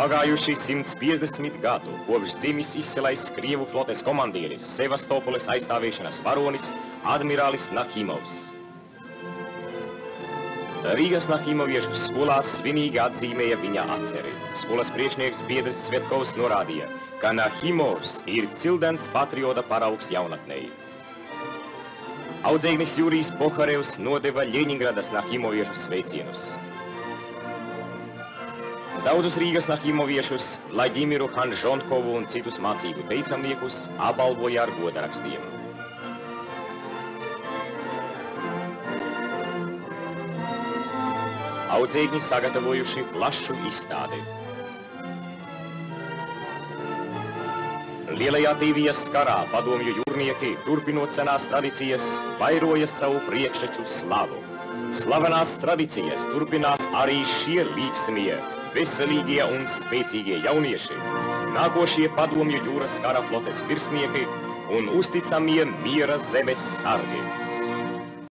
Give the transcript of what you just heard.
Pagājuši 150 gadu, kopš dzimis izcilais Krievu flotes komandieris, Sevastopoles aizstāvēšanas varonis, admirālis Nahimovs. Rīgas Nahimoviešu skolā svinīgi atzīmēja viņa atceri. Skolas priekšnieks Biedrs Svetkovs norādīja, ka Nahimovs ir cildens patriota paraugs jaunatnei. Audzēknis Jurijs Poharevs nodeva Ļeņingradas Nahimoviešu sveicienus. Daudzus Rīgas Nahimoviešus, Vladimiru Hanžonkovu un citus mācību teicamniekus apbalvoja ar godarakstiem. Audzēkņi sagatavojuši plašu izstādi. Lielajā Tīvijas karā padomju jūrnieki, turpinot senās tradīcijas, vairoja savu priekšteču slavu. Slavenās tradīcijas turpinās arī šie līksmie, veselīgie un spēcīgie jaunieši, nākošie padomju jūras kara flotes virsnieki un uzticamie miera zemes sargi.